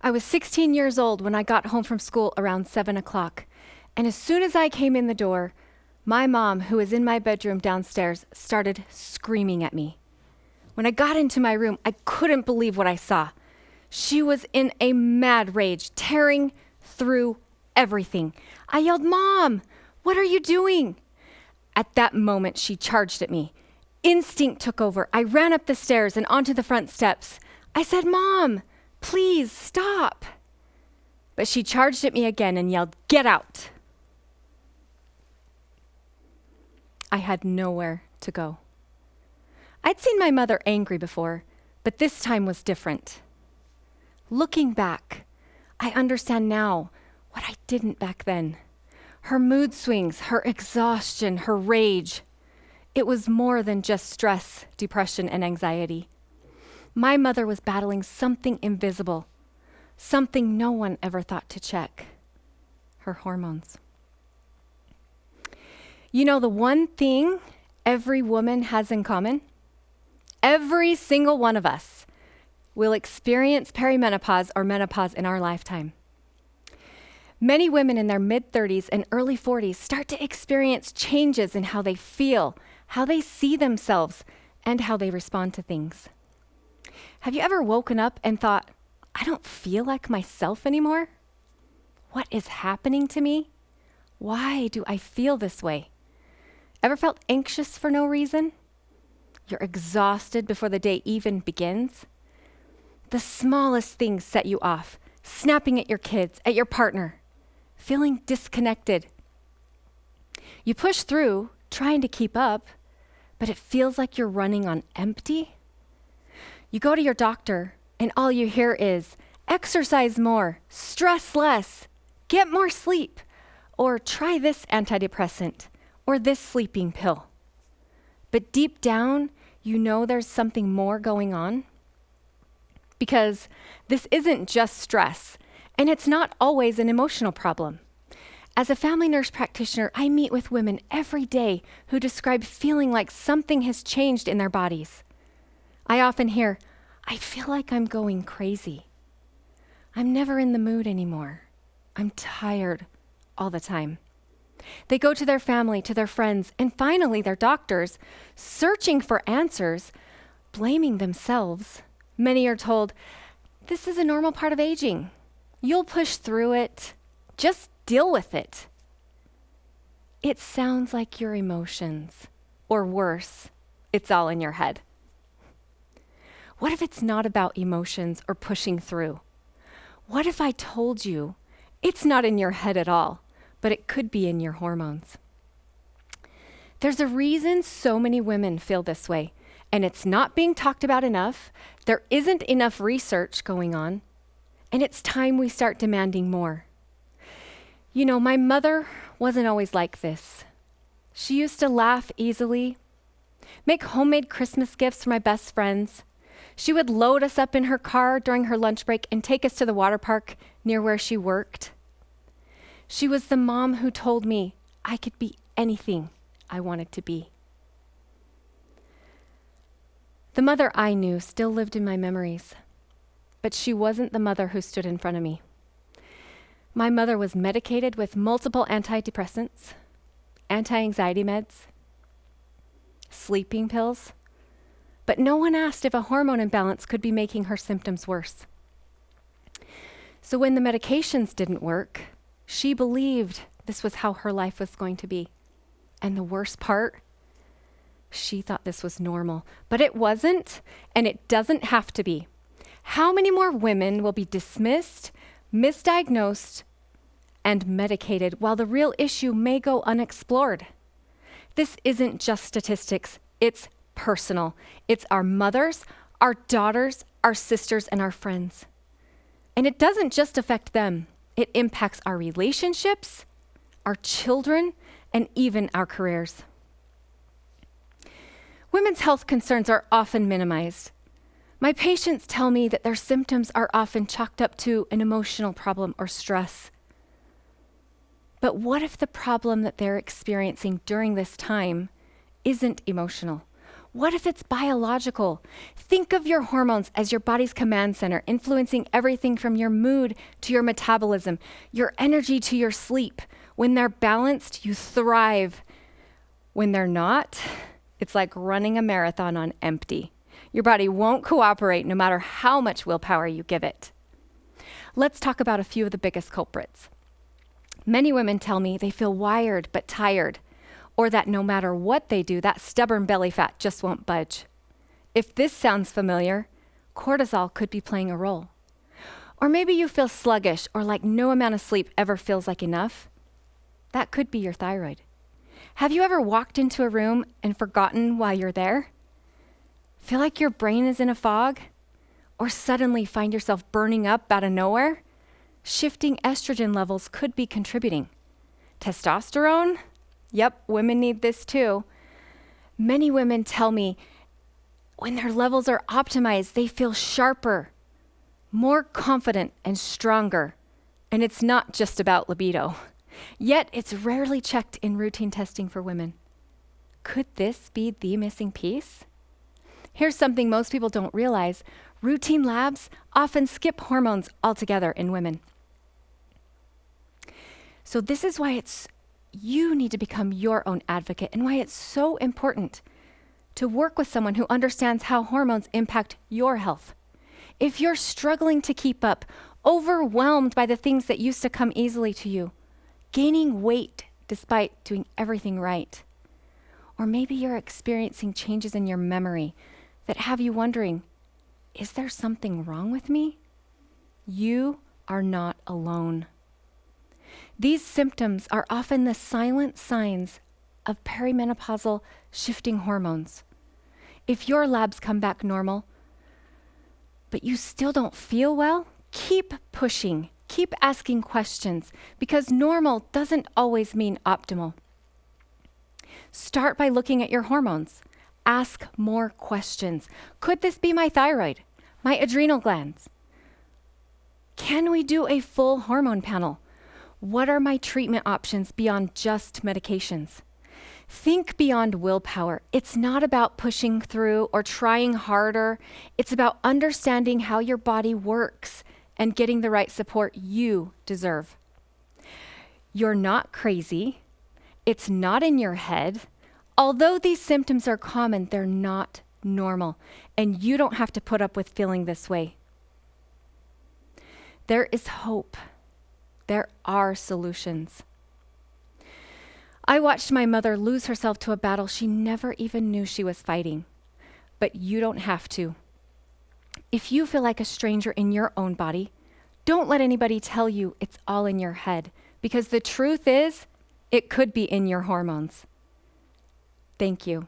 I was 16 years old when I got home from school around 7 o'clock. And as soon as I came in the door, my mom, who was in my bedroom downstairs, started screaming at me. When I got into my room, I couldn't believe what I saw. She was in a mad rage, tearing through everything. I yelled, "Mom, what are you doing?" At that moment, she charged at me. Instinct took over. I ran up the stairs and onto the front steps. I said, "Mom, please stop." But she charged at me again and yelled, "Get out." I had nowhere to go. I'd seen my mother angry before, but this time was different. Looking back, I understand now what I didn't back then. Her mood swings, her exhaustion, her rage. It was more than just stress, depression, and anxiety. My mother was battling something invisible, something no one ever thought to check: her hormones. You know, the one thing every woman has in common? Every single one of us will experience perimenopause or menopause in our lifetime. Many women in their mid-30s and early 40s start to experience changes in how they feel, how they see themselves, and how they respond to things. Have you ever woken up and thought, "I don't feel like myself anymore? What is happening to me? Why do I feel this way?" Ever felt anxious for no reason? You're exhausted before the day even begins. The smallest things set you off, snapping at your kids, at your partner, feeling disconnected. You push through, trying to keep up, but it feels like you're running on empty. You go to your doctor, and all you hear is, "Exercise more, stress less, get more sleep, or try this antidepressant, or this sleeping pill." But deep down, you know there's something more going on. Because this isn't just stress, and it's not always an emotional problem. As a family nurse practitioner, I meet with women every day who describe feeling like something has changed in their bodies. I often hear, "I feel like I'm going crazy. I'm never in the mood anymore. I'm tired all the time." They go to their family, to their friends, and finally their doctors, searching for answers, blaming themselves. Many are told, "This is a normal part of aging. You'll push through it. Just deal with it." It sounds like your emotions, or worse, it's all in your head. What if it's not about emotions or pushing through? What if I told you it's not in your head at all, but it could be in your hormones? There's a reason so many women feel this way, and it's not being talked about enough. There isn't enough research going on, and it's time we start demanding more. You know, my mother wasn't always like this. She used to laugh easily, make homemade Christmas gifts for my best friends. She would load us up in her car during her lunch break and take us to the water park near where she worked. She was the mom who told me I could be anything I wanted to be. The mother I knew still lived in my memories, but she wasn't the mother who stood in front of me. My mother was medicated with multiple antidepressants, anti-anxiety meds, sleeping pills, but no one asked if a hormone imbalance could be making her symptoms worse. So when the medications didn't work, she believed this was how her life was going to be. And the worst part, she thought this was normal, but it wasn't, and it doesn't have to be. How many more women will be dismissed, misdiagnosed, and medicated while the real issue may go unexplored? This isn't just statistics, it's personal. It's our mothers, our daughters, our sisters, and our friends. And it doesn't just affect them. It impacts our relationships, our children, and even our careers. Women's health concerns are often minimized. My patients tell me that their symptoms are often chalked up to an emotional problem or stress. But what if the problem that they're experiencing during this time isn't emotional? What if it's biological? Think of your hormones as your body's command center, influencing everything from your mood to your metabolism, your energy to your sleep. When they're balanced, you thrive. When they're not, it's like running a marathon on empty. Your body won't cooperate no matter how much willpower you give it. Let's talk about a few of the biggest culprits. Many women tell me they feel wired but tired, or that no matter what they do, that stubborn belly fat just won't budge. If this sounds familiar, cortisol could be playing a role. Or maybe you feel sluggish or like no amount of sleep ever feels like enough. That could be your thyroid. Have you ever walked into a room and forgotten why you're there? Feel like your brain is in a fog? Or suddenly find yourself burning up out of nowhere? Shifting estrogen levels could be contributing. Testosterone? Yep, women need this too. Many women tell me when their levels are optimized, they feel sharper, more confident, and stronger. And it's not just about libido. Yet it's rarely checked in routine testing for women. Could this be the missing piece? Here's something most people don't realize. Routine labs often skip hormones altogether in women. So this is why you need to become your own advocate and why it's so important to work with someone who understands how hormones impact your health. If you're struggling to keep up, overwhelmed by the things that used to come easily to you, gaining weight despite doing everything right, or maybe you're experiencing changes in your memory that have you wondering, is there something wrong with me? You are not alone. These symptoms are often the silent signs of perimenopausal shifting hormones. If your labs come back normal, but you still don't feel well, keep pushing, keep asking questions, because normal doesn't always mean optimal. Start by looking at your hormones. Ask more questions. Could this be my thyroid? My adrenal glands? Can we do a full hormone panel? What are my treatment options beyond just medications? Think beyond willpower. It's not about pushing through or trying harder. It's about understanding how your body works and getting the right support you deserve. You're not crazy. It's not in your head. Although these symptoms are common, they're not normal, and you don't have to put up with feeling this way. There is hope. There are solutions. I watched my mother lose herself to a battle she never even knew she was fighting. But you don't have to. If you feel like a stranger in your own body, don't let anybody tell you it's all in your head, because the truth is, it could be in your hormones. Thank you.